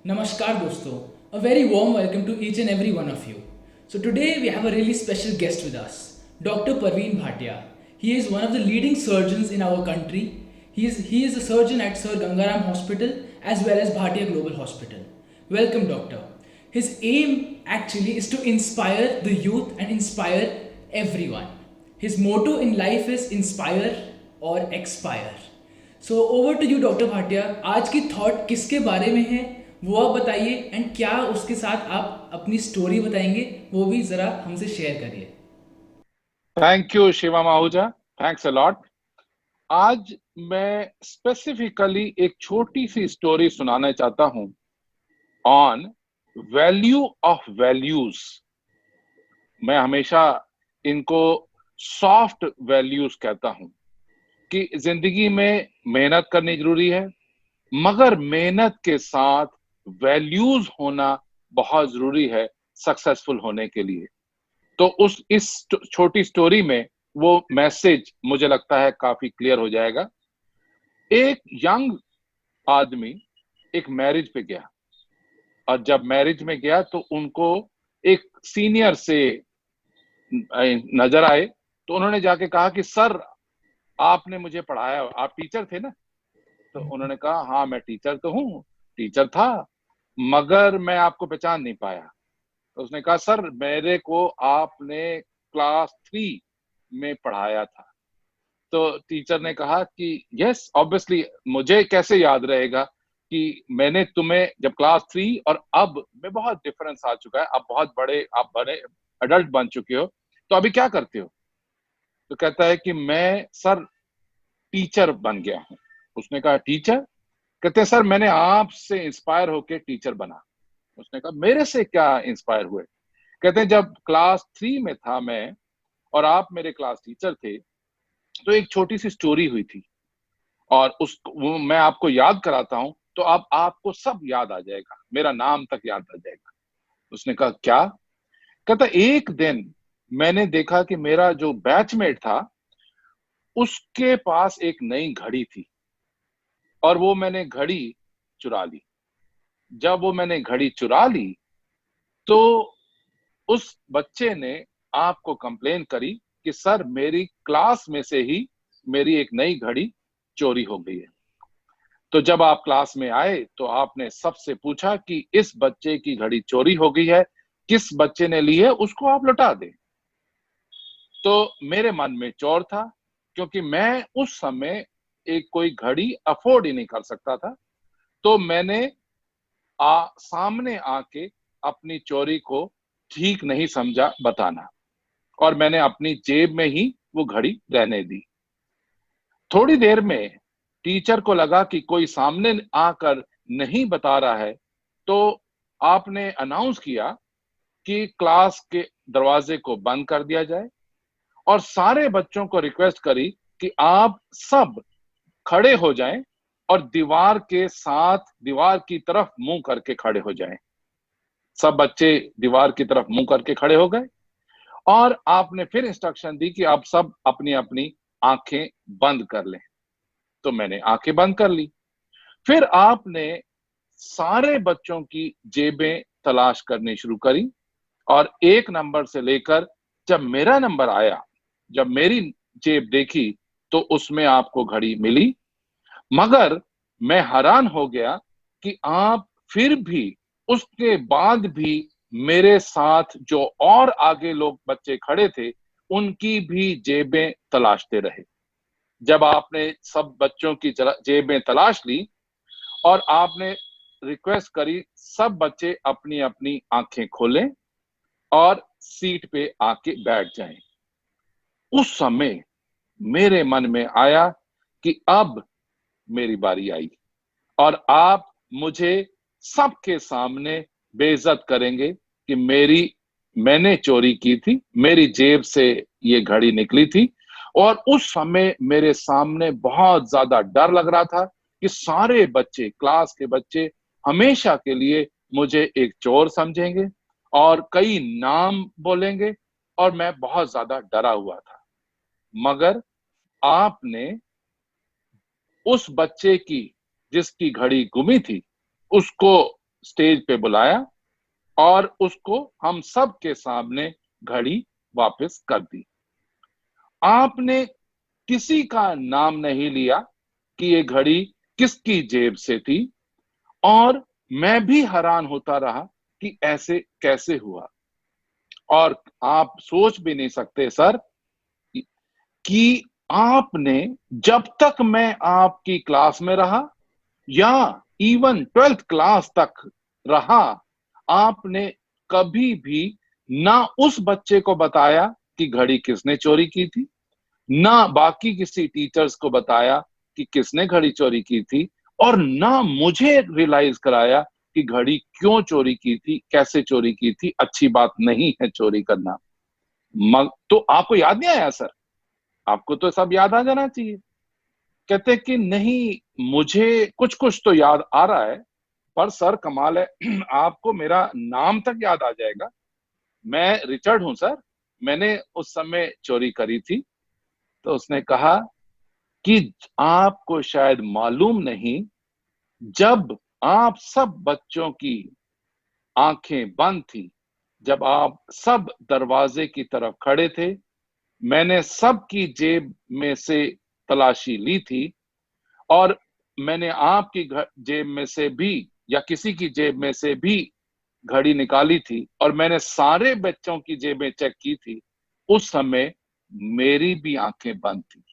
Namaskar dosto, a very warm welcome to each and every one of you. So today we have a really special guest with us, Dr. Parveen Bhatia. He is one of the leading surgeons in our country. He is a surgeon at Sir Gangaram Hospital as well as Bhatia Global Hospital. Welcome doctor. His aim actually is to inspire the youth and inspire everyone. His motto in life is inspire or expire. So over to you doctor Bhatia, आज की thought किसके बारे में है वो आप बताइए, and क्या उसके साथ आप अपनी स्टोरी बताएंगे वो भी जरा हमसे शेयर करिए। Thank you Shivam Ahuja, thanks a lot. आज मैं स्पेसिफिकली एक छोटी सी स्टोरी सुनाना चाहता हूं ऑन वैल्यू ऑफ वैल्यूज। मैं हमेशा इनको सॉफ्ट वैल्यूज कहता हूं कि जिंदगी में मेहनत करनी जरूरी है, मगर मेहनत के साथ वैल्यूज होना बहुत जरूरी है सक्सेसफुल होने के लिए। तो इस छोटी स्टोरी में वो मैसेज मुझे लगता है काफी क्लियर हो जाएगा। एक यंग आदमी एक मैरिज पे गया, और जब मैरिज में गया तो उनको एक सीनियर से नजर आए, तो उन्होंने जाके कहा कि सर आपने मुझे पढ़ाया, आप टीचर थे ना? तो उन्होंने कहा हाँ मैं टीचर तो हूँ, टीचर था, मगर मैं आपको पहचान नहीं पाया। तो उसने कहा सर मेरे को आपने क्लास 3 में पढ़ाया था। तो टीचर ने कहा कि यस ऑब्वियसली, मुझे कैसे याद रहेगा कि मैंने तुम्हें जब क्लास 3 और अब में बहुत डिफरेंस आ चुका है, आप बड़े अडल्ट बन चुके हो, तो अभी क्या करते हो? तो कहता है कि मैं सर टीचर बन गया हूं। उसने कहा टीचर? कहते हैं सर मैंने आपसे इंस्पायर होके टीचर बना। उसने कहा मेरे से क्या इंस्पायर हुए? कहते हैं जब क्लास 3 में था मैं और आप मेरे क्लास टीचर थे, तो एक छोटी सी स्टोरी हुई थी, और वो मैं आपको याद कराता हूं तो आपको सब याद आ जाएगा, मेरा नाम तक याद आ जाएगा। उसने कहा क्या? कहता एक दिन मैंने देखा कि मेरा जो बैचमेट था उसके पास एक नई घड़ी थी, और वो मैंने घड़ी चुरा ली। जब वो मैंने घड़ी चुरा ली तो उस बच्चे ने आपको कंप्लेन करी कि सर मेरी क्लास में से ही मेरी एक नई घड़ी चोरी हो गई है। तो जब आप क्लास में आए तो आपने सबसे पूछा कि इस बच्चे की घड़ी चोरी हो गई है, किस बच्चे ने ली है उसको आप लौटा दें। तो मेरे मन में चोर था, क्योंकि मैं उस समय एक कोई घड़ी अफोर्ड ही नहीं कर सकता था। तो मैंने सामने आके अपनी चोरी को ठीक नहीं समझा बताना, और मैंने अपनी जेब में ही वो घड़ी रहने दी। थोड़ी देर में टीचर को लगा कि कोई सामने आकर नहीं बता रहा है, तो आपने अनाउंस किया कि क्लास के दरवाजे को बंद कर दिया जाए, और सारे बच्चों को रिक्वेस्ट करी कि आप सब खड़े हो जाएं और दीवार की तरफ मुंह करके खड़े हो जाएं। सब बच्चे दीवार की तरफ मुंह करके खड़े हो गए, और आपने फिर इंस्ट्रक्शन दी कि आप सब अपनी अपनी आंखें बंद कर लें। तो मैंने आंखें बंद कर ली। फिर आपने सारे बच्चों की जेबें तलाश करनी शुरू करी, और एक नंबर से लेकर जब मेरा नंबर आया, जब मेरी जेब देखी तो उसमें आपको घड़ी मिली। मगर मैं हैरान हो गया कि आप फिर भी उसके बाद भी मेरे साथ जो और आगे लोग बच्चे खड़े थे उनकी भी जेबें तलाशते रहे। जब आपने सब बच्चों की जेबें तलाश ली और आपने रिक्वेस्ट करी सब बच्चे अपनी अपनी आंखें खोलें और सीट पे आके बैठ जाएं, उस समय मेरे मन में आया कि अब मेरी बारी आई, और आप मुझे सबके सामने बेइज्जत करेंगे कि मैंने चोरी की थी, मेरी जेब से ये घड़ी निकली थी। और उस समय मेरे सामने बहुत ज्यादा डर लग रहा था कि सारे बच्चे, क्लास के बच्चे हमेशा के लिए मुझे एक चोर समझेंगे और कई नाम बोलेंगे, और मैं बहुत ज्यादा डरा हुआ था। मगर आपने उस बच्चे की जिसकी घड़ी गुमी थी उसको स्टेज पे बुलाया और उसको हम सब के सामने घड़ी वापस कर दी। आपने किसी का नाम नहीं लिया कि ये घड़ी किसकी जेब से थी, और मैं भी हैरान होता रहा कि ऐसे कैसे हुआ। और आप सोच भी नहीं सकते सर कि आपने, जब तक मैं आपकी क्लास में रहा या इवन 12th क्लास तक रहा, आपने कभी भी ना उस बच्चे को बताया कि घड़ी किसने चोरी की थी, ना बाकी किसी टीचर्स को बताया कि किसने घड़ी चोरी की थी, और ना मुझे रियलाइज कराया कि घड़ी क्यों चोरी की थी, कैसे चोरी की थी। अच्छी बात नहीं है चोरी करना। तो आपको याद नहीं आया सर? आपको तो सब याद आ जाना चाहिए। कहते कि नहीं, मुझे कुछ कुछ तो याद आ रहा है, पर सर कमाल है आपको मेरा नाम तक याद आ जाएगा। मैं रिचर्ड हूं सर, मैंने उस समय चोरी करी थी। तो उसने कहा कि आपको शायद मालूम नहीं, जब आप सब बच्चों की आंखें बंद थी, जब आप सब दरवाजे की तरफ खड़े थे, मैंने सबकी जेब में से तलाशी ली थी, और मैंने आपकी जेब में से भी या किसी की जेब में से भी घड़ी निकाली थी, और मैंने सारे बच्चों की जेबें चेक की थी। उस समय मेरी भी आंखें बंद थी।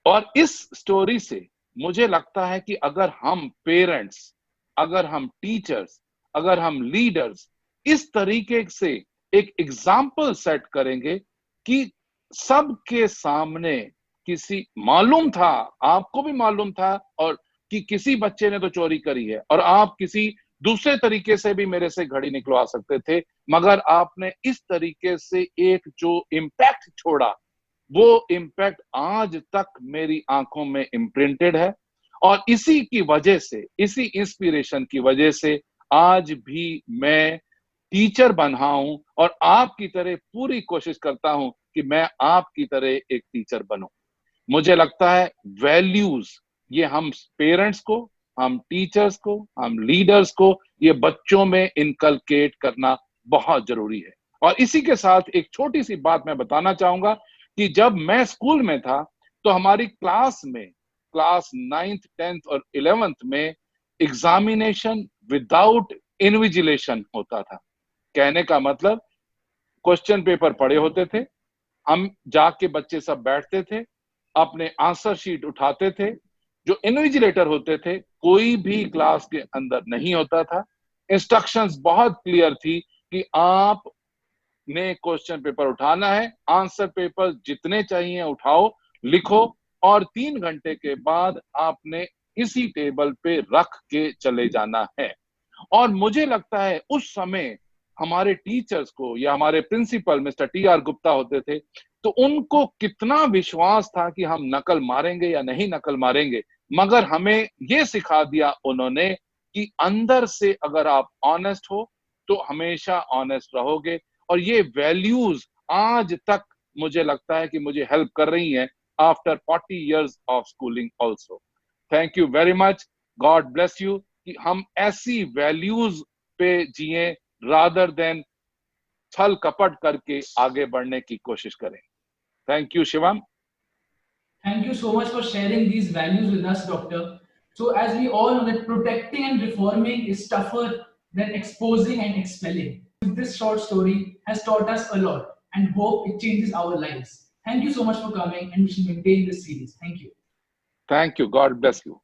और इस स्टोरी से मुझे लगता है कि अगर हम पेरेंट्स, अगर हम टीचर्स, अगर हम लीडर्स इस तरीके से एक एग्जाम्पल सेट करेंगे कि सबके सामने, किसी मालूम था, आपको भी मालूम था, और कि किसी बच्चे ने तो चोरी करी है, और आप किसी दूसरे तरीके से भी मेरे से घड़ी निकलवा सकते थे, मगर आपने इस तरीके से एक जो इम्पैक्ट छोड़ा, वो इम्पैक्ट आज तक मेरी आंखों में इम्प्रिंटेड है। और इसी की वजह से, इसी इंस्पिरेशन की वजह से आज भी मैं टीचर बना हूं, और आपकी तरह पूरी कोशिश करता हूं कि मैं आपकी तरह एक टीचर बनूं। मुझे लगता है वैल्यूज, ये हम पेरेंट्स को, हम टीचर्स को, हम लीडर्स को ये बच्चों में इनकलकेट करना बहुत जरूरी है। और इसी के साथ एक छोटी सी बात मैं बताना चाहूंगा कि जब मैं स्कूल में था तो हमारी क्लास में, क्लास 9th 10th और 11th में एग्जामिनेशन विदाउट इन्विजिलेशन होता था। कहने का मतलब, क्वेश्चन पेपर पड़े होते थे, हम जाके बच्चे सब बैठते थे, अपने आंसर शीट उठाते थे। जो इन्विजिलेटर होते थे कोई भी क्लास के अंदर नहीं होता था। इंस्ट्रक्शंस बहुत क्लियर थी कि आप ने क्वेश्चन पेपर उठाना है, आंसर पेपर जितने चाहिए उठाओ, लिखो, और 3 घंटे के बाद आपने इसी टेबल पे रख के चले जाना है। और मुझे लगता है उस समय हमारे टीचर्स को, या हमारे प्रिंसिपल मिस्टर टी.आर. गुप्ता होते थे, तो उनको कितना विश्वास था कि हम नकल मारेंगे या नहीं नकल मारेंगे, मगर हमें ये सिखा दिया उन्होंने कि अंदर से अगर आप ऑनेस्ट हो तो हमेशा ऑनेस्ट रहोगे। और ये वैल्यूज आज तक मुझे लगता है कि मुझे हेल्प कर रही हैं after 40 years of schooling also. Thank you very much, God bless you, कि हम ऐसी वैल्यूज पे जिए रादर देन छल कपट करके आगे बढ़ने की कोशिश करें। Thank you Shivam. Thank you so much for sharing these values with us, Doctor. So, as we all know, that protecting and reforming is tougher than exposing and expelling. This short story has taught us a lot and hope it changes our lives. Thank you so much for coming, and we should maintain this series. Thank you. Thank you, God bless you.